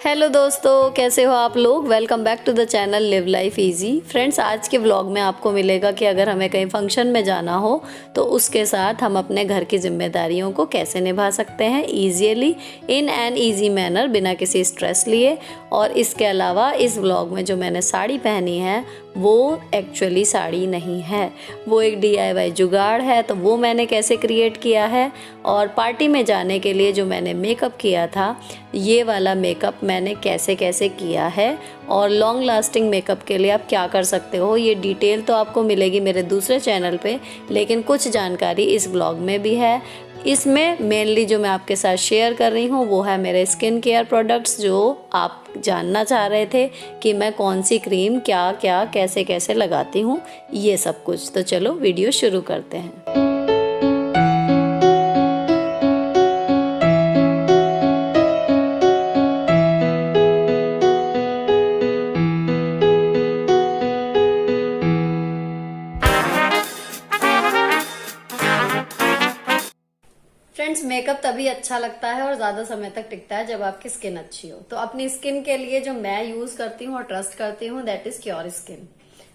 Hello दोस्तों, कैसे हो आप लोग। Welcome back to the channel live life easy. Friends, आज के व्लॉग में आपको मिलेगा कि अगर हमें कहीं फंक्शन में जाना हो तो उसके साथ हम अपने घर की जिम्मेदारियों को कैसे निभा सकते हैं easily, in an easy manner, बिना किसी स्ट्रेस लिए। और इसके अलावा इस व्लॉग में जो मैंने साड़ी पहनी है वो एक्चुअली साड़ी नहीं है, वो एक DIY जुगाड़ है। तो वो मैंने कैसे क्रिएट किया है, और पार्टी में जाने के लिए जो मैंने मेकअप किया था, ये वाला मेकअप मैंने कैसे कैसे किया है, और लॉन्ग लास्टिंग मेकअप के लिए आप क्या कर सकते हो, ये डिटेल तो आपको मिलेगी मेरे दूसरे चैनल पे, लेकिन कुछ जानकारी इस ब्लॉग में भी है। इसमें मेनली जो मैं आपके साथ शेयर कर रही हूँ वो है मेरे स्किन केयर प्रोडक्ट्स, जो आप जानना चाह रहे थे कि मैं कौन सी क्रीम क्या क्या कैसे कैसे लगाती हूँ, ये सब कुछ। तो चलो वीडियो शुरू करते हैं। फ्रेंड्स, मेकअप तभी अच्छा लगता है और ज्यादा समय तक टिकता है जब आपकी स्किन अच्छी हो। तो अपनी स्किन के लिए जो मैं यूज करती हूँ और ट्रस्ट करती हूँ, दैट इज क्योर स्किन।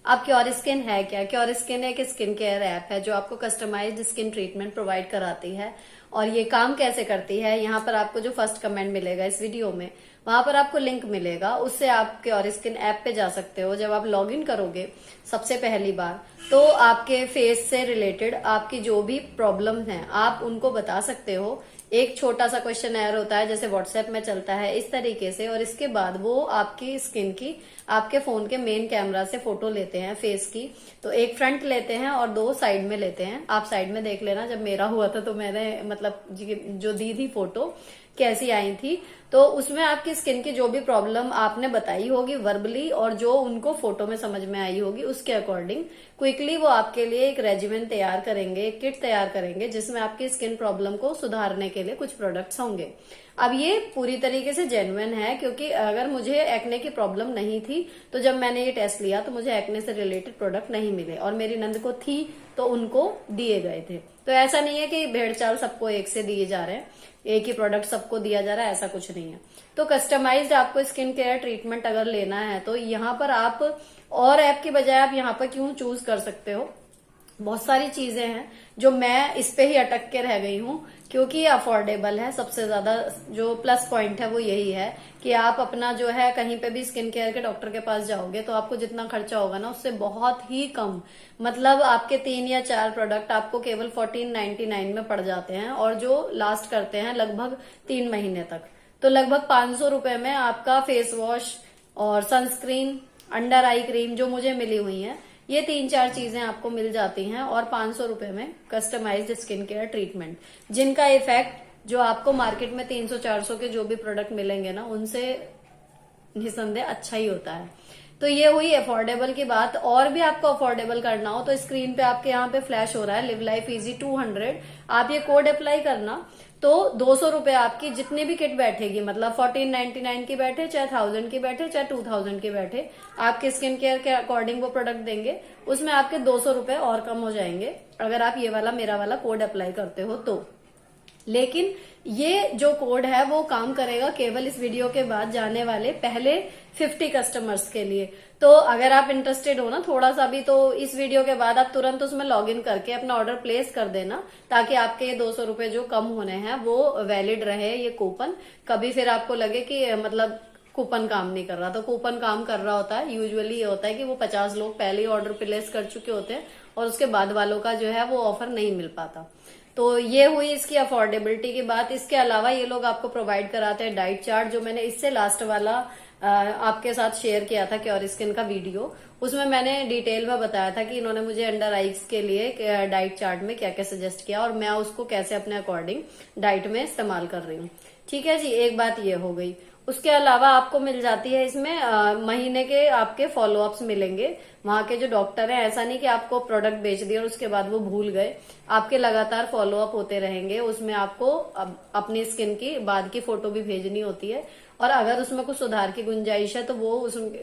अब क्योर स्किन है क्या? क्योर स्किन एक स्किन केयर ऐप है जो आपको कस्टमाइज्ड स्किन ट्रीटमेंट प्रोवाइड कराती है। और ये काम कैसे करती है, यहाँ पर आपको जो फर्स्ट कमेंट मिलेगा इस वीडियो में, वहां पर आपको लिंक मिलेगा, उससे आप क्योर स्किन ऐप पे जा सकते हो। जब आप लॉग इन करोगे सबसे पहली बार, तो आपके फेस से रिलेटेड आपकी जो भी प्रॉब्लम है आप उनको बता सकते हो। एक छोटा सा क्वेश्चन एयर होता है, जैसे व्हाट्सएप में चलता है इस तरीके से, और इसके बाद वो आपकी स्किन की आपके फोन के मेन कैमरा से फोटो लेते हैं फेस की। तो एक फ्रंट लेते हैं और दो साइड में लेते हैं। आप साइड में देख लेना, जब मेरा हुआ था तो मैंने मतलब जो दी थी फोटो कैसी आई थी, तो उसमें आपकी स्किन की जो भी प्रॉब्लम आपने बताई होगी वर्बली, और जो उनको फोटो में समझ में आई होगी, उसके अकॉर्डिंग क्विकली वो आपके लिए एक रेजिमेन तैयार करेंगे, एक किट तैयार करेंगे, जिसमें आपकी स्किन प्रॉब्लम को सुधारने के लिए कुछ प्रोडक्ट्स होंगे। अब ये पूरी तरीके से जेन्युइन है, क्योंकि अगर मुझे एक्ने की प्रॉब्लम नहीं थी तो जब मैंने ये टेस्ट लिया तो मुझे एक्ने से रिलेटेड प्रोडक्ट नहीं मिले, और मेरी नंद को थी तो उनको दिए गए थे। तो ऐसा नहीं है कि भेड़ चाल सबको एक से दिए जा रहे हैं, एक ही प्रोडक्ट सबको दिया जा रहा है, ऐसा कुछ नहीं है। तो कस्टमाइज्ड आपको स्किन केयर ट्रीटमेंट अगर लेना है तो यहाँ पर आप और ऐप की बजाय आप यहाँ पर क्यों चूज कर सकते हो। बहुत सारी चीजें हैं जो मैं इस पे ही अटक के रह गई हूँ, क्योंकि ये अफोर्डेबल है। सबसे ज्यादा जो प्लस पॉइंट है वो यही है कि आप अपना जो है कहीं पे भी स्किन केयर के डॉक्टर के पास जाओगे तो आपको जितना खर्चा होगा ना, उससे बहुत ही कम, मतलब आपके 3 या 4 प्रोडक्ट आपको केवल 1499 में पड़ जाते हैं, और जो लास्ट करते हैं लगभग 3 महीने तक। तो लगभग 500 रुपए में आपका फेस वॉश और सनस्क्रीन, अंडर आई क्रीम जो मुझे मिली हुई है, ये 3-4 चीजें आपको मिल जाती हैं, और 500 रुपए में कस्टमाइज्ड स्किन केयर ट्रीटमेंट, जिनका इफेक्ट जो आपको मार्केट में 300-400 के जो भी प्रोडक्ट मिलेंगे ना, उनसे निसंदेह अच्छा ही होता है। तो ये हुई अफोर्डेबल की बात। और भी आपको अफोर्डेबल करना हो तो स्क्रीन पे आपके यहाँ पे फ्लैश हो रहा है लिव लाइफ इजी 200, आप ये कोड अप्लाई करना तो 200 रुपए आपकी जितनी भी किट बैठेगी, मतलब 1499 की बैठे, चाहे 1000 की बैठे, चाहे 2000 की बैठे, आपके स्किन केयर के अकॉर्डिंग वो प्रोडक्ट देंगे, उसमें आपके 200 रुपए और कम हो जाएंगे अगर आप ये वाला मेरा वाला कोड अप्लाई करते हो तो। लेकिन ये जो कोड है वो काम करेगा केवल इस वीडियो के बाद जाने वाले पहले 50 कस्टमर्स के लिए। तो अगर आप इंटरेस्टेड हो ना थोड़ा सा भी, तो इस वीडियो के बाद आप तुरंत उसमें लॉग इन करके अपना ऑर्डर प्लेस कर देना, ताकि आपके ये 200 रुपए जो कम होने हैं वो वैलिड रहे ये कूपन। कभी फिर आपको लगे कि मतलब कूपन काम नहीं कर रहा, तो कूपन काम कर रहा होता है। यूजुअली ये होता है कि वो 50 लोग पहले ही ऑर्डर प्लेस कर चुके होते हैं और उसके बाद वालों का जो है वो ऑफर नहीं मिल पाता। तो ये हुई इसकी अफोर्डेबिलिटी की बात। इसके अलावा ये लोग आपको प्रोवाइड कराते हैं डाइट चार्ट, जो मैंने इससे लास्ट वाला आपके साथ शेयर किया था क्योर स्किन का वीडियो, उसमें मैंने डिटेल में बताया था कि इन्होंने मुझे अंडर आईज के लिए डाइट चार्ट में क्या क्या सजेस्ट किया, और मैं उसको कैसे अपने अकॉर्डिंग डाइट में इस्तेमाल कर रही हूँ। ठीक है जी, एक बात ये हो गई। उसके अलावा आपको मिल जाती है इसमें महीने के आपके फॉलोअप्स मिलेंगे। वहां के जो डॉक्टर हैं, ऐसा नहीं कि आपको प्रोडक्ट बेच दिया और उसके बाद वो भूल गए, आपके लगातार फॉलोअप होते रहेंगे। उसमें आपको अपनी स्किन की बाद की फोटो भी भेजनी होती है, और अगर उसमें कुछ सुधार की गुंजाइश है तो वो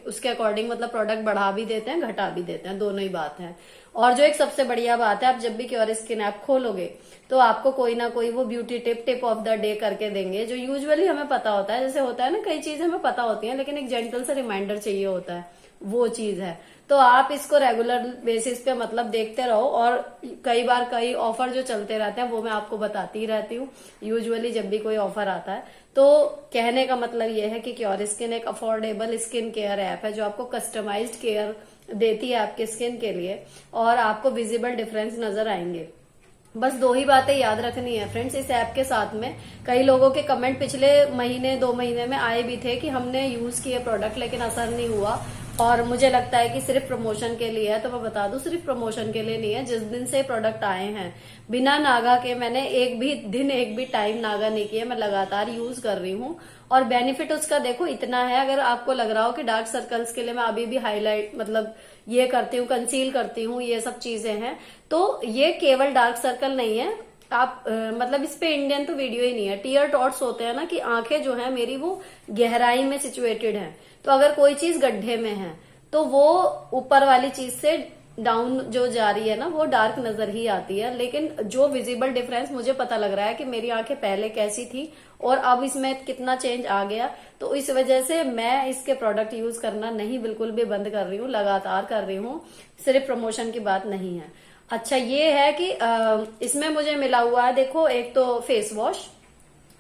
उसके अकॉर्डिंग मतलब प्रोडक्ट बढ़ा भी देते हैं, घटा भी देते हैं, दोनों ही बात है। और जो एक सबसे बढ़िया बात है, आप जब भी क्योर स्किन ऐप खोलोगे तो आपको कोई ना कोई वो beauty tip of the day करके देंगे, जो यूजुअली हमें पता होता है। जैसे होता है ना, कई चीजें हमें पता होती हैं लेकिन एक जेंटल से रिमाइंडर चाहिए होता है, वो चीज है। तो आप इसको रेगुलर बेसिस पे मतलब देखते रहो, और कई बार कई ऑफर जो चलते रहते हैं वो मैं आपको बताती ही रहती हूँ यूजुअली जब भी कोई ऑफर आता है। तो कहने का मतलब ये है कि क्योर स्किन एक अफोर्डेबल स्किन केयर ऐप है जो आपको कस्टमाइज्ड केयर देती है आपके स्किन के लिए, और आपको विजिबल डिफरेंस नजर आएंगे। बस दो ही बातें याद रखनी है फ्रेंड्स इस ऐप के साथ में। कई लोगों के कमेंट पिछले महीने 2 महीने में आए भी थे कि हमने यूज किए प्रोडक्ट लेकिन असर नहीं हुआ, और मुझे लगता है कि सिर्फ प्रमोशन के लिए है। तो मैं बता दूं, सिर्फ प्रमोशन के लिए नहीं है। जिस दिन से प्रोडक्ट आए हैं बिना नागा के, मैंने एक भी दिन एक भी टाइम नागा नहीं किया, मैं लगातार यूज कर रही हूँ। और बेनिफिट उसका देखो इतना है, अगर आपको लग रहा हो कि डार्क सर्कल्स के लिए मैं अभी भी हाईलाइट मतलब ये करती हूँ, कंसील करती हूँ, ये सब चीजें हैं, तो ये केवल डार्क सर्कल नहीं है। आप मतलब इस पे इंडियन तो वीडियो ही नहीं है। टीयर डॉट्स होते हैं ना, कि आंखें जो है मेरी वो गहराई में सिचुएटेड है, तो अगर कोई चीज गड्ढे में है तो वो ऊपर वाली चीज से डाउन जो जा रही है ना, वो डार्क नजर ही आती है। लेकिन जो विजिबल डिफरेंस मुझे पता लग रहा है कि मेरी आंखें पहले कैसी थी और अब इसमें कितना चेंज आ गया, तो इस वजह से मैं इसके प्रोडक्ट यूज करना नहीं बिल्कुल भी बंद कर रही हूँ, लगातार कर रही हूँ। सिर्फ प्रमोशन की बात नहीं है। अच्छा ये है कि इसमें मुझे मिला हुआ है, देखो, एक तो फेस वॉश,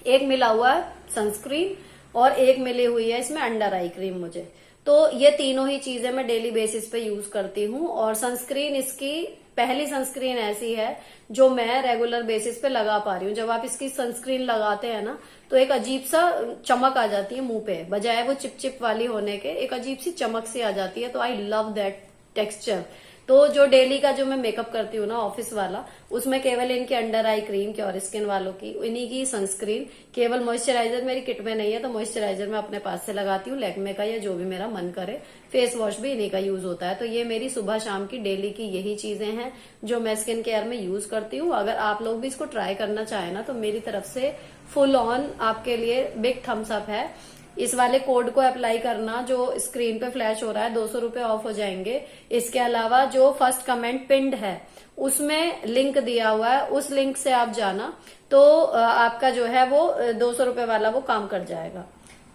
एक मिला हुआ है सनस्क्रीन, और एक मिली हुई है इसमें अंडर आई क्रीम मुझे। तो ये तीनों ही चीजें मैं डेली बेसिस पे यूज करती हूँ। और सनस्क्रीन इसकी पहली सनस्क्रीन ऐसी है जो मैं रेगुलर बेसिस पे लगा पा रही हूँ। जब आप इसकी सनस्क्रीन लगाते हैं ना तो एक अजीब सा चमक आ जाती है मुंह पे, बजाय वो चिपचिप वाली होने के एक अजीब सी चमक सी आ जाती है। तो आई लव दैट टेक्सचर। तो जो डेली का जो मैं मेकअप करती हूँ ना ऑफिस वाला, उसमें केवल इनकी under eye cream, cure skin वालों की, इन्हीं की सनस्क्रीन, केवल मॉइस्चराइजर मेरी किट में नहीं है तो मॉइस्चराइजर मैं अपने पास से लगाती हूँ, लैक्मे का या जो भी मेरा मन करे। फेस वॉश भी इन्हीं का यूज होता है। तो ये मेरी सुबह शाम की डेली की यही चीजें हैं जो मैं स्किन केयर में यूज करती हूँ। अगर आप लोग भी इसको ट्राई करना चाहें ना तो मेरी तरफ से फुल ऑन आपके लिए बिग थम्स अप है। इस वाले कोड को अप्लाई करना जो स्क्रीन पे फ्लैश हो रहा है, 200 रुपए ऑफ हो जाएंगे। इसके अलावा जो फर्स्ट कमेंट पिंड है उसमें लिंक दिया हुआ है, उस लिंक से आप जाना तो आपका जो है वो 200 रुपए वाला वो काम कर जाएगा।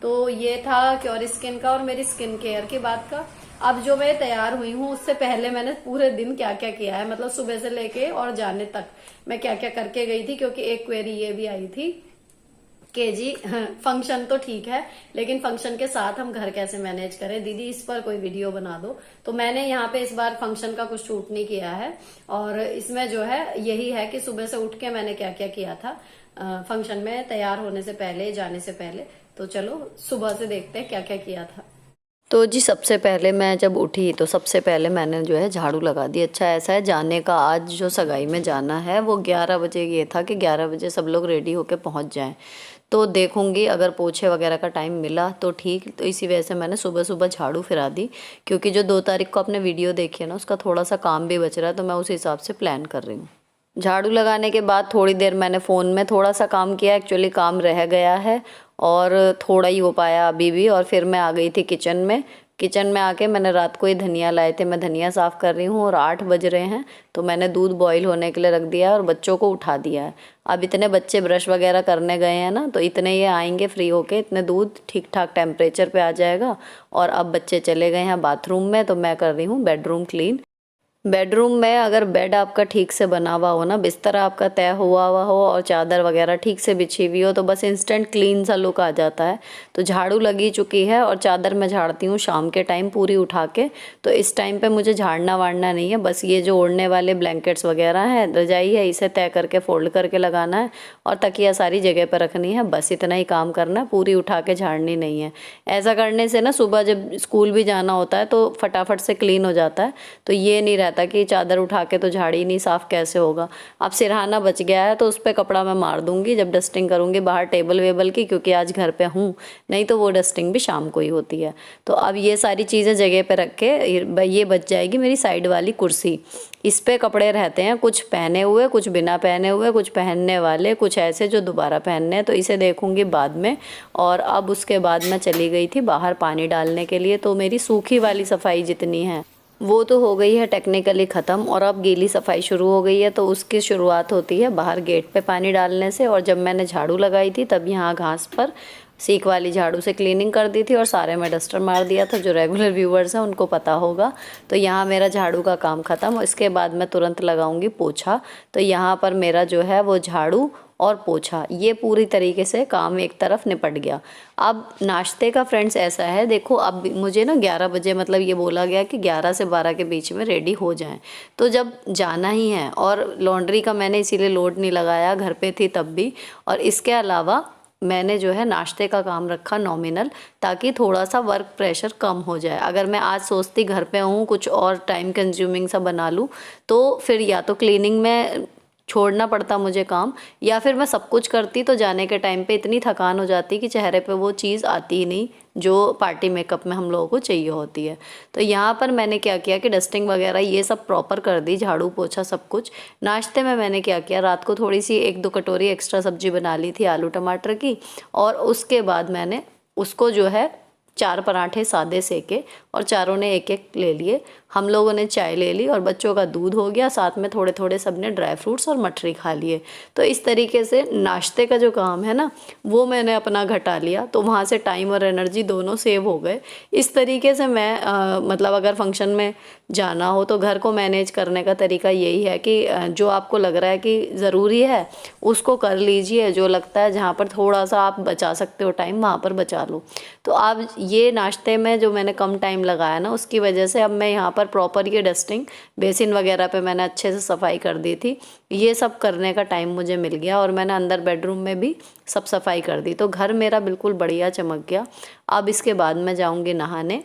तो ये था क्योर स्किन का और मेरी स्किन केयर की बात का। अब जो मैं तैयार हुई हूँ उससे पहले मैंने पूरे दिन क्या क्या किया है, मतलब सुबह से लेके और जाने तक मैं क्या क्या करके गई थी, क्योंकि एक क्वेरी ये भी आई थी कि जी फंक्शन तो ठीक है लेकिन फंक्शन के साथ हम घर कैसे मैनेज करें, दीदी इस पर कोई वीडियो बना दो। तो मैंने यहाँ पे इस बार फंक्शन का कुछ शूट नहीं किया है, और इसमें जो है यही है कि सुबह से उठ के मैंने क्या क्या किया था फंक्शन में तैयार होने से पहले, जाने से पहले। तो चलो सुबह से देखते हैं क्या क्या किया था। तो जी सबसे पहले मैं जब उठी तो सबसे पहले मैंने जो है झाड़ू लगा दी। अच्छा ऐसा है, जाने का आज जो सगाई में जाना है वो 11 बजे ये था कि 11 बजे सब लोग रेडी होके पहुंच जाएं। तो देखूंगी अगर पोछे वगैरह का टाइम मिला तो ठीक, तो इसी वजह से मैंने सुबह सुबह झाड़ू फिरा दी, क्योंकि जो 2 तारीख को आपने वीडियो देखी है ना उसका थोड़ा सा काम भी बच रहा है, तो मैं उस हिसाब से प्लान कर रही हूँ। झाड़ू लगाने के बाद थोड़ी देर मैंने फ़ोन में थोड़ा सा काम किया, एक्चुअली काम रह गया है और थोड़ा ही हो पाया अभी भी। और फिर मैं आ गई थी किचन में। किचन में आके मैंने रात को ही धनिया लाए थे, मैं धनिया साफ़ कर रही हूँ और 8 बज रहे हैं तो मैंने दूध बॉईल होने के लिए रख दिया है और बच्चों को उठा दिया है। अब इतने बच्चे ब्रश वगैरह करने गए हैं ना, तो इतने ये आएंगे फ्री होके, इतने दूध ठीक ठाक टेम्परेचर पे आ जाएगा। और अब बच्चे चले गए हैं बाथरूम में, तो मैं कर रही हूँ बेडरूम क्लीन। बेडरूम में अगर बेड आपका ठीक से बना हुआ हो ना, बिस्तर आपका तय हुआ हो और चादर वगैरह ठीक से बिछी हुई हो, तो बस इंस्टेंट क्लीन सा लुक आ जाता है। तो झाड़ू लगी चुकी है और चादर मैं झाड़ती हूँ शाम के टाइम पूरी उठा के। तो इस टाइम पे मुझे झाड़ना वाड़ना नहीं है, बस ये जो ओढ़ने वाले ब्लैंकेट्स वगैरह हैं, रजाई है, इसे तय करके फोल्ड करके लगाना है और तकिया सारी जगह पर रखनी है, बस इतना ही काम करना है, पूरी उठा के झाड़नी नहीं है। ऐसा करने से ना सुबह जब स्कूल भी जाना होता है तो फटाफट से क्लीन हो जाता है, तो ये नहीं रहता रहता कि चादर उठा के तो झाड़ी नहीं, साफ़ कैसे होगा। अब सिरहाना बच गया है तो उस पर कपड़ा मैं मार दूंगी जब डस्टिंग करूंगी बाहर टेबल वेबल की, क्योंकि आज घर पे हूँ, नहीं तो वो डस्टिंग भी शाम को ही होती है। तो अब ये सारी चीज़ें जगह पे रख के ये बच जाएगी मेरी साइड वाली कुर्सी। इस पे कपड़े रहते हैं, कुछ पहने हुए, कुछ बिना पहने हुए, कुछ पहनने वाले, कुछ ऐसे जो दोबारा पहनने हैं, तो इसे देखूंगी बाद में। और अब उसके बाद मैं चली गई थी बाहर पानी डालने के लिए। तो मेरी सूखी वाली सफाई जितनी है वो तो हो गई है टेक्निकली ख़त्म, और अब गीली सफाई शुरू हो गई है। तो उसकी शुरुआत होती है बाहर गेट पे पानी डालने से। और जब मैंने झाड़ू लगाई थी तब यहाँ घास पर सीख वाली झाड़ू से क्लीनिंग कर दी थी और सारे में डस्टर मार दिया था। जो रेगुलर व्यूवर्स हैं उनको पता होगा। तो यहाँ मेरा झाड़ू का काम ख़त्म, और इसके बाद मैं तुरंत लगाऊंगी पोछा। तो यहाँ पर मेरा जो है वो झाड़ू और पोछा, ये पूरी तरीके से काम एक तरफ निपट गया। अब नाश्ते का फ्रेंड्स ऐसा है, देखो अब मुझे ना 11 बजे मतलब ये बोला गया कि 11 से 12 के बीच में रेडी हो जाएं। तो जब जाना ही है, और लॉन्ड्री का मैंने इसीलिए लोड नहीं लगाया, घर पे थी तब भी। और इसके अलावा मैंने जो है नाश्ते का काम रखा नॉमिनल, ताकि थोड़ा सा वर्क प्रेशर कम हो जाए। अगर मैं आज सोचती घर पे हूँ कुछ और टाइम कंज्यूमिंग सा बना लूँ, तो फिर या तो क्लीनिंग में छोड़ना पड़ता मुझे काम, या फिर मैं सब कुछ करती तो जाने के टाइम पे इतनी थकान हो जाती कि चेहरे पे वो चीज़ आती ही नहीं जो पार्टी मेकअप में हम लोगों को चाहिए होती है। तो यहाँ पर मैंने क्या किया कि डस्टिंग वगैरह ये सब प्रॉपर कर दी, झाड़ू पोछा सब कुछ। नाश्ते में मैंने क्या किया, रात को थोड़ी सी 1-2 कटोरी एक्स्ट्रा सब्जी बना ली थी आलू टमाटर की, और उसके बाद मैंने उसको जो है 4 पराठे सादे सेके, और चारों ने एक एक ले लिए। हम लोगों ने चाय ले ली और बच्चों का दूध हो गया, साथ में थोड़े थोड़े सबने ड्राई फ्रूट्स और मठरी खा लिए। तो इस तरीके से नाश्ते का जो काम है ना वो मैंने अपना घटा लिया, तो वहाँ से टाइम और एनर्जी दोनों सेव हो गए। इस तरीके से मैं मतलब अगर फंक्शन में जाना हो तो घर को मैनेज करने का तरीका यही है कि जो आपको लग रहा है कि ज़रूरी है उसको कर लीजिए, जो लगता है जहाँ पर थोड़ा सा आप बचा सकते हो टाइम वहाँ पर बचा लो। तो अब ये नाश्ते में जो मैंने कम टाइम लगाया ना उसकी वजह से अब मैं यहाँ पर प्रॉपर ये डस्टिंग बेसिन वगैरह पे मैंने अच्छे से सफाई कर दी थी, ये सब करने का टाइम मुझे मिल गया। और मैंने अंदर बेडरूम में भी सब सफाई कर दी, तो घर मेरा बिल्कुल बढ़िया चमक गया। अब इसके बाद मैं जाऊँगी नहाने।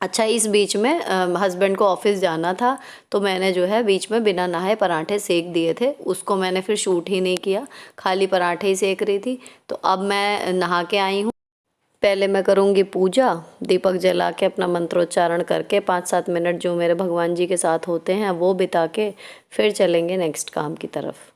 अच्छा, इस बीच में हस्बैंड को ऑफिस जाना था, तो मैंने जो है बीच में बिना नहाए पराठे सेक दिए थे, उसको मैंने फिर शूट ही नहीं किया, खाली पराठे ही सेक रही थी। तो अब मैं नहा के आई हूँ। पहले मैं करूँगी पूजा, दीपक जला के अपना मंत्रोच्चारण करके 5-7 मिनट जो मेरे भगवान जी के साथ होते हैं वो बिता के फिर चलेंगे नेक्स्ट काम की तरफ।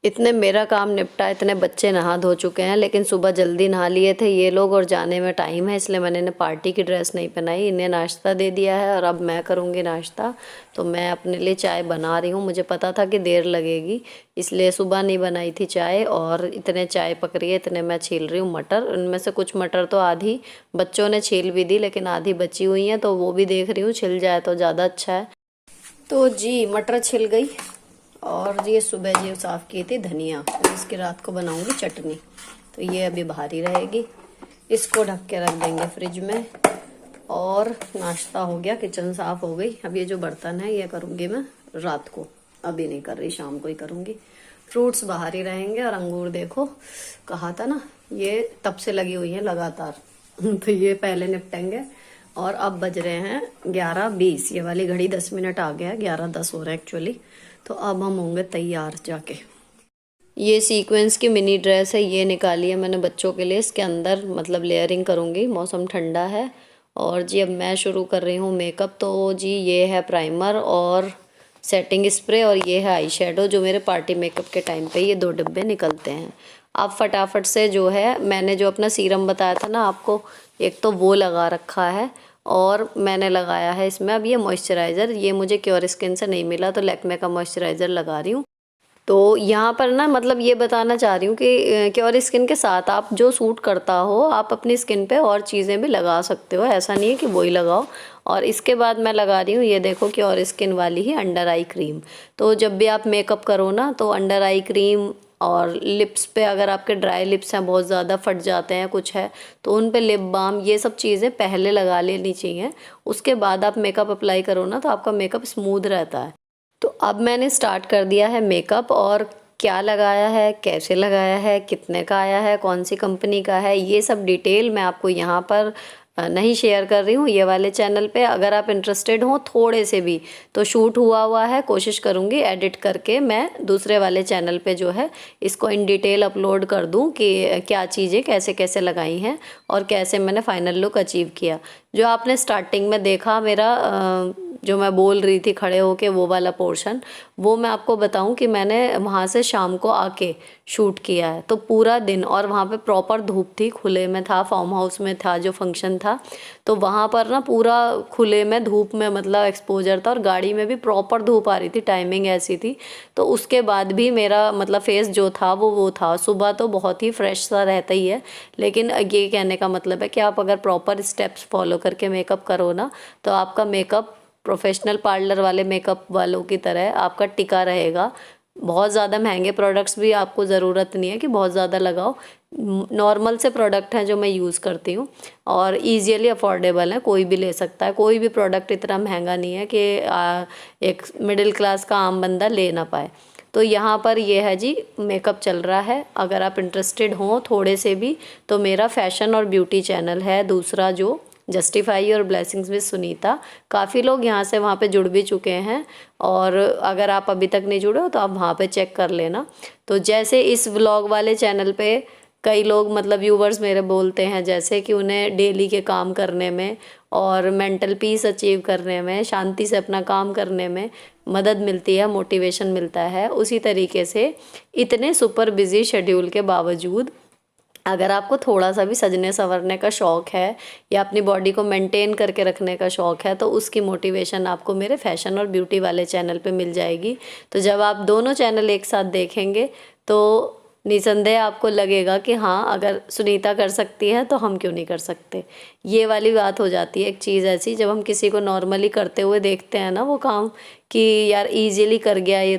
इतने मेरा काम निपटा, इतने बच्चे नहा धो चुके हैं, लेकिन सुबह जल्दी नहा लिए थे ये लोग और जाने में टाइम है, इसलिए मैंने इन्हें पार्टी की ड्रेस नहीं पहनाई, इन्हें नाश्ता दे दिया है और अब मैं करूँगी नाश्ता। तो मैं अपने लिए चाय बना रही हूँ, मुझे पता था कि देर लगेगी इसलिए सुबह नहीं बनाई थी चाय। और इतने चाय पक रही है, इतने मैं छील रही हूँ मटर। उनमें से कुछ मटर तो आधी बच्चों ने छील भी दी, लेकिन आधी बची हुई हैं, तो वो भी देख रही हूँ, छिल जाए तो ज़्यादा अच्छा है। तो जी मटर छिल गई, और ये सुबह जी साफ़ की थी धनिया, इसकी रात को बनाऊंगी चटनी। तो ये अभी बाहर ही रहेगी, इसको ढक के रख देंगे फ्रिज में। और नाश्ता हो गया, किचन साफ हो गई। अब ये जो बर्तन है ये करूंगी मैं रात को, अभी नहीं कर रही, शाम को ही करूंगी। फ्रूट्स बाहर ही रहेंगे, और अंगूर देखो कहा था ना ये तब से लगी हुई है लगातार तो ये पहले निपटेंगे। और अब बज रहे हैं 11:20, ये वाली घड़ी 10 मिनट आ गया है, 11:10 हो रहा है एक्चुअली। तो अब हम होंगे तैयार जाके। ये सीक्वेंस की मिनी ड्रेस है, ये निकाली है मैंने बच्चों के लिए, इसके अंदर मतलब लेयरिंग करूँगी, मौसम ठंडा है। और जी अब मैं शुरू कर रही हूँ मेकअप। तो जी ये है प्राइमर और सेटिंग स्प्रे, और ये है आई शेडो, जो मेरे पार्टी मेकअप के टाइम पे ये 2 डिब्बे निकलते हैं। अब फटाफट से जो है मैंने जो अपना सीरम बताया था ना आपको, एक तो वो लगा रखा है, और मैंने लगाया है इसमें अब ये मॉइस्चराइज़र, ये मुझे क्योर स्किन से नहीं मिला, तो लैक्मे का मॉइस्चराइज़र लगा रही हूँ। तो यहाँ पर ना मतलब ये बताना चाह रही हूँ कि क्योर स्किन के साथ आप जो सूट करता हो आप अपनी स्किन पे और चीज़ें भी लगा सकते हो, ऐसा नहीं है कि वही लगाओ। और इसके बाद मैं लगा रही हूँ ये देखो क्योर स्किन वाली ही अंडर आई क्रीम। तो जब भी आप मेकअप करो ना तो अंडर आई क्रीम और लिप्स पे अगर आपके ड्राई लिप्स हैं, बहुत ज़्यादा फट जाते हैं कुछ है, तो उन पे लिप बाम, ये सब चीज़ें पहले लगा लेनी चाहिए। उसके बाद आप मेकअप अप्लाई करो ना तो आपका मेकअप स्मूथ रहता है। तो अब मैंने स्टार्ट कर दिया है मेकअप, और क्या लगाया है, कैसे लगाया है, कितने का आया है, कौन सी कंपनी का है, ये सब डिटेल मैं आपको यहाँ पर नहीं शेयर कर रही हूँ ये वाले चैनल पे। अगर आप इंटरेस्टेड हो थोड़े से भी, तो शूट हुआ है, कोशिश करूँगी एडिट करके मैं दूसरे वाले चैनल पे जो है इसको इन डिटेल अपलोड कर दूँ कि क्या चीज़ें कैसे कैसे लगाई हैं और कैसे मैंने फाइनल लुक अचीव किया। जो आपने स्टार्टिंग में देखा मेरा जो मैं बोल रही थी खड़े होके वो वाला पोर्शन, वो मैं आपको बताऊं कि मैंने वहाँ से शाम को आके शूट किया है। तो पूरा दिन, और वहाँ पे प्रॉपर धूप थी, खुले में था, फार्म हाउस में था जो फंक्शन था, तो वहाँ पर ना पूरा खुले में धूप में मतलब एक्सपोजर था, और गाड़ी में भी प्रॉपर धूप आ रही थी, टाइमिंग ऐसी थी। तो उसके बाद भी मेरा मतलब फेस जो था वो था। सुबह तो बहुत ही फ्रेश सा रहता ही है, लेकिन ये कहने का मतलब है कि आप अगर प्रॉपर स्टेप्स फॉलो करके मेकअप करो ना तो आपका मेकअप प्रोफेशनल पार्लर वाले मेकअप वालों की तरह आपका टिका रहेगा। बहुत ज़्यादा महंगे प्रोडक्ट्स भी आपको ज़रूरत नहीं है कि बहुत ज़्यादा लगाओ। नॉर्मल से प्रोडक्ट हैं जो मैं यूज़ करती हूँ और ईजीली अफोर्डेबल है, कोई भी ले सकता है। कोई भी प्रोडक्ट इतना महंगा नहीं है कि एक मिडिल क्लास का आम बंदा ले ना पाए। तो यहाँ पर ये है जी, मेकअप चल रहा है। अगर आप इंटरेस्टेड हों थोड़े से भी तो मेरा फैशन और ब्यूटी चैनल है दूसरा, जो जस्टिफाई और ब्लेसिंग्स विद सुनीता। काफ़ी लोग यहाँ से वहाँ पे जुड़ भी चुके हैं, और अगर आप अभी तक नहीं जुड़े हो तो आप वहाँ पे चेक कर लेना। तो जैसे इस व्लॉग वाले चैनल पे कई लोग मतलब व्यूवर्स मेरे बोलते हैं जैसे कि उन्हें डेली के काम करने में और मेंटल पीस अचीव करने में, शांति से अपना काम करने में मदद मिलती है, मोटिवेशन मिलता है, उसी तरीके से इतने सुपर बिजी शेड्यूल के बावजूद अगर आपको थोड़ा सा भी सजने संवरने का शौक़ है या अपनी बॉडी को मेंटेन करके रखने का शौक़ है तो उसकी मोटिवेशन आपको मेरे फैशन और ब्यूटी वाले चैनल पे मिल जाएगी। तो जब आप दोनों चैनल एक साथ देखेंगे तो निसंदेह आपको लगेगा कि हाँ, अगर सुनीता कर सकती है तो हम क्यों नहीं कर सकते। ये वाली बात हो जाती है एक चीज़ ऐसी, जब हम किसी को नॉर्मली करते हुए देखते हैं ना वो काम कि यार ईजिली कर गया ये,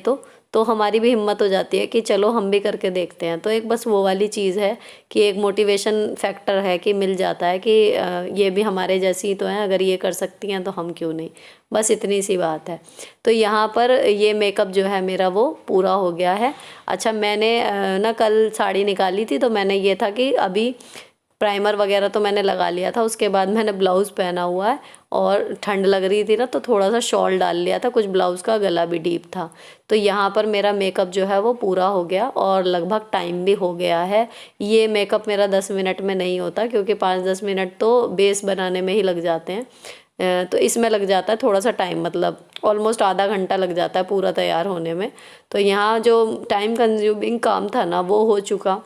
तो हमारी भी हिम्मत हो जाती है कि चलो हम भी करके देखते हैं। तो एक बस वो वाली चीज़ है कि एक मोटिवेशन फैक्टर है कि मिल जाता है कि ये भी हमारे जैसी तो हैं, अगर ये कर सकती हैं तो हम क्यों नहीं। बस इतनी सी बात है। तो यहाँ पर ये मेकअप जो है मेरा वो पूरा हो गया है। अच्छा, मैंने ना कल साड़ी निकाली थी तो मैंने ये था कि अभी प्राइमर वगैरह तो मैंने लगा लिया था, उसके बाद मैंने ब्लाउज़ पहना हुआ है और ठंड लग रही थी ना तो थोड़ा सा शॉल डाल लिया था, कुछ ब्लाउज़ का गला भी डीप था। तो यहाँ पर मेरा मेकअप जो है वो पूरा हो गया और लगभग टाइम भी हो गया है। ये मेकअप मेरा 10 मिनट में नहीं होता क्योंकि 5-10 मिनट तो बेस बनाने में ही लग जाते हैं। तो इसमें लग जाता है थोड़ा सा टाइम, मतलब ऑलमोस्ट आधा घंटा लग जाता है पूरा तैयार होने में। तो यहाँ जो टाइम कंज्यूमिंग काम था ना वो हो चुका।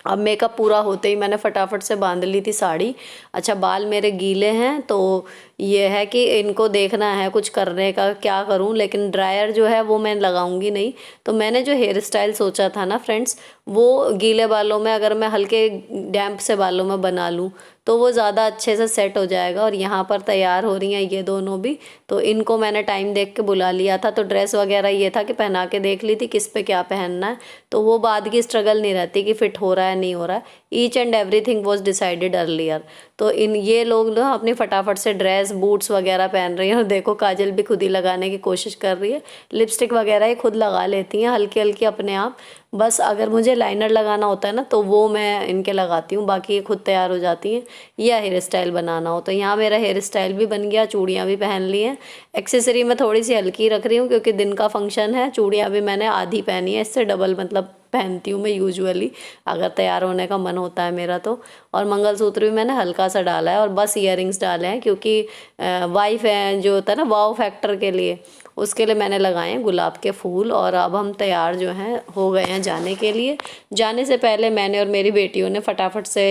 अब मेकअप पूरा होते ही मैंने फटाफट से बांध ली थी साड़ी। अच्छा, बाल मेरे गीले हैं तो ये है कि इनको देखना है कुछ करने का, क्या करूं, लेकिन ड्रायर जो है वो मैं लगाऊंगी नहीं। तो मैंने जो हेयर स्टाइल सोचा था ना फ्रेंड्स, वो गीले बालों में अगर मैं हल्के डैम्प से बालों में बना लूं तो वो ज़्यादा अच्छे से सेट हो जाएगा। और यहाँ पर तैयार हो रही हैं ये दोनों भी, तो इनको मैंने टाइम देख के बुला लिया था। तो ड्रेस वगैरह ये था कि पहना के देख ली थी किस पे क्या पहनना है, तो वो बाद की स्ट्रगल नहीं रहती कि फिट हो रहा है नहीं हो रहा है। Each and everything was decided earlier. तो इन ये लोग ना अपनी फटाफट से ड्रेस बूट्स वगैरह पहन रही हैं, और देखो काजल भी खुद ही लगाने की कोशिश कर रही है, लिपस्टिक वगैरह ये खुद लगा लेती हैं हल्की हल्की अपने आप। बस अगर मुझे लाइनर लगाना होता है ना तो वो मैं इनके लगाती हूँ, बाकी ये खुद तैयार हो जाती हैं। या हेयर स्टाइल बनाना हो तो यहाँ मेरा हेयर स्टाइल भी बन गया, चूड़ियाँ भी पहन ली हैं। एक्सेसरी मैं थोड़ी सी हल्की रख रही हूँ क्योंकि दिन का फंक्शन है। चूड़ियाँ भी मैंने आधी पहनी है, इससे डबल मतलब पहनती हूँ मैं यूजुअली अगर तैयार होने का मन होता है मेरा तो। और मंगलसूत्र भी मैंने हल्का सा डाला है और बस इयररिंग्स डाले हैं क्योंकि वाइफ है जो होता है ना वाव फैक्टर के लिए, उसके लिए मैंने लगाए हैं गुलाब के फूल। और अब हम तैयार जो हैं हो गए हैं जाने के लिए। जाने से पहले मैंने और मेरी बेटियों ने फटाफट से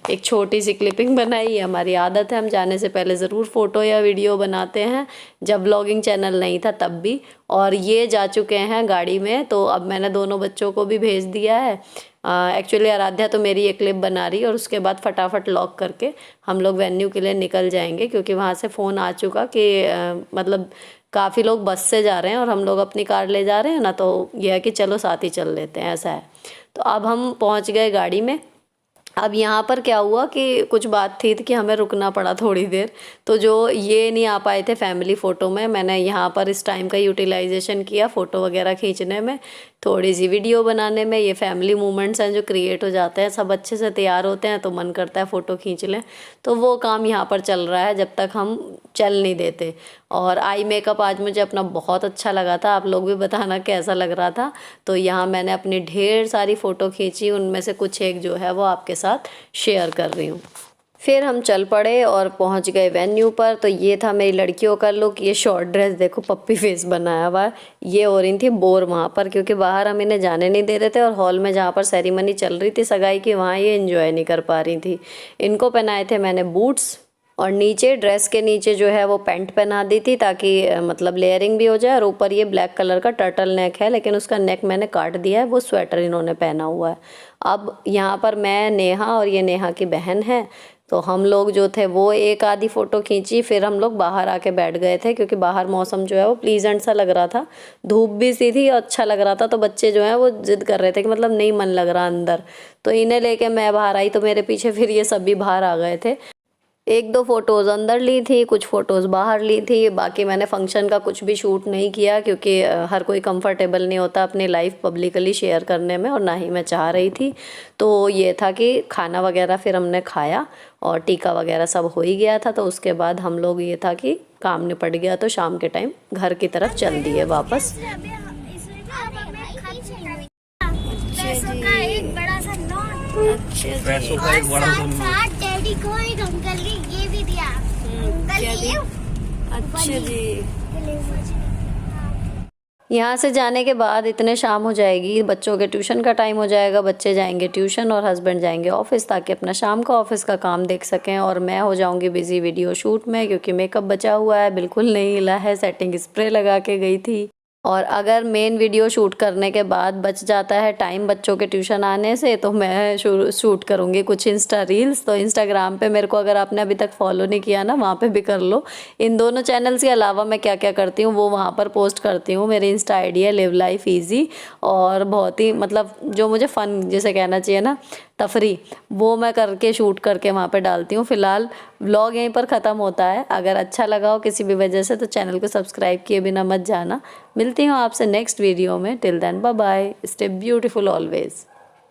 एक छोटी सी क्लिपिंग बनाई है। हमारी आदत है, हम जाने से पहले ज़रूर फ़ोटो या वीडियो बनाते हैं, जब व्लॉगिंग चैनल नहीं था तब भी। और ये जा चुके हैं गाड़ी में, तो अब मैंने दोनों बच्चों को भी भेज दिया है। एक्चुअली आराध्या तो मेरी एक क्लिप बना रही है और उसके बाद फटाफट लॉक करके हम लोग वेन्यू के लिए निकल जाएंगे, क्योंकि वहाँ से फ़ोन आ चुका कि मतलब काफ़ी लोग बस से जा रहे हैं और हम लोग अपनी कार ले जा रहे हैं ना, तो यह है कि चलो साथ ही चल लेते हैं, ऐसा है। तो अब हम पहुँच गए गाड़ी में। अब यहाँ पर क्या हुआ कि कुछ बात थी कि हमें रुकना पड़ा थोड़ी देर, तो जो ये नहीं आ पाए थे फैमिली फ़ोटो में, मैंने यहाँ पर इस टाइम का यूटिलाइजेशन किया फ़ोटो वगैरह खींचने में, थोड़ी सी वीडियो बनाने में। ये फैमिली मोमेंट्स हैं जो क्रिएट हो जाते हैं, सब अच्छे से तैयार होते हैं तो मन करता है फ़ोटो खींच लें, तो वो काम यहाँ पर चल रहा है जब तक हम चल नहीं देते। और आई मेकअप आज मुझे अपना बहुत अच्छा लगा था, आप लोग भी बताना कैसा लग रहा था। तो यहाँ मैंने अपनी ढेर सारी फ़ोटो खींची, उनमें से कुछ एक जो है वो आपके साथ शेयर कर रही हूँ। फिर हम चल पड़े और पहुंच गए वेन्यू पर। तो ये था मेरी लड़कियों का लुक। ये शॉर्ट ड्रेस देखो, पप्पी फेस बनाया हुआ है। ये हो रही थी बोर वहाँ पर, क्योंकि बाहर हम इन्हें जाने नहीं दे रहे थे और हॉल में जहाँ पर सेरेमनी चल रही थी सगाई की, वहाँ ये एंजॉय नहीं कर पा रही थी। इनको पहनाए थे मैंने बूट्स, और नीचे ड्रेस के नीचे जो है वो पैंट पहना दी थी ताकि मतलब लेयरिंग भी हो जाए। और ऊपर ये ब्लैक कलर का टर्टल नेक है, लेकिन उसका नेक मैंने काट दिया है, वो स्वेटर इन्होंने पहना हुआ है। अब यहाँ पर मैं, नेहा और ये नेहा की बहन है, तो हम लोग जो थे वो एक आधी फ़ोटो खींची। फिर हम लोग बाहर आके बैठ गए थे, क्योंकि बाहर मौसम जो है वो प्लीजेंट सा लग रहा था, धूप भी सी थी और अच्छा लग रहा था। तो बच्चे जो हैं वो जिद कर रहे थे कि मतलब नहीं मन लग रहा अंदर, तो इन्हें लेके मैं बाहर आई, तो मेरे पीछे फिर ये सभी बाहर आ गए थे। एक दो फ़ोटोज़ अंदर ली थी, कुछ फ़ोटोज़ बाहर ली थी। बाकी मैंने फंक्शन का कुछ भी शूट नहीं किया, क्योंकि हर कोई कंफर्टेबल नहीं होता अपनी लाइफ पब्लिकली शेयर करने में, और ना ही मैं चाह रही थी। तो ये था कि खाना वगैरह फिर हमने खाया और टीका वगैरह सब हो ही गया था। तो उसके बाद हम लोग, ये था कि काम निपट गया तो शाम के टाइम घर की तरफ चल दिए वापस। एक बड़ा सा नोट, पैसों का एक बड़ा सा नोट डैडी को एक अंकल ने ये भी दिया। क्या दिया? अच्छा जी। यहाँ से जाने के बाद इतने शाम हो जाएगी, बच्चों के ट्यूशन का टाइम हो जाएगा, बच्चे जाएंगे ट्यूशन और हस्बैंड जाएंगे ऑफिस, ताकि अपना शाम का ऑफिस का काम देख सकें। और मैं हो जाऊंगी बिजी वीडियो शूट में, क्योंकि मेकअप बचा हुआ है, बिल्कुल नहीं हिला है, सेटिंग स्प्रे लगा के गई थी। और अगर मेन वीडियो शूट करने के बाद बच जाता है टाइम बच्चों के ट्यूशन आने से, तो मैं शूट करूँगी कुछ इंस्टा रील्स। तो इंस्टाग्राम पे मेरे को अगर आपने अभी तक फॉलो नहीं किया ना, वहाँ पे भी कर लो। इन दोनों चैनल्स के अलावा मैं क्या क्या करती हूँ वो वहाँ पर पोस्ट करती हूँ। मेरी इंस्टा आईडी है लिव लाइफ ईजी, और बहुत ही मतलब जो मुझे फ़न जिसे कहना चाहिए ना, तफरी, वो मैं करके शूट करके वहाँ पे डालती हूँ। फ़िलहाल व्लॉग यहीं पर ख़त्म होता है। अगर अच्छा लगा हो किसी भी वजह से तो चैनल को सब्सक्राइब किए बिना मत जाना। मिलती हूँ आपसे नेक्स्ट वीडियो में। Till then bye bye, stay beautiful always.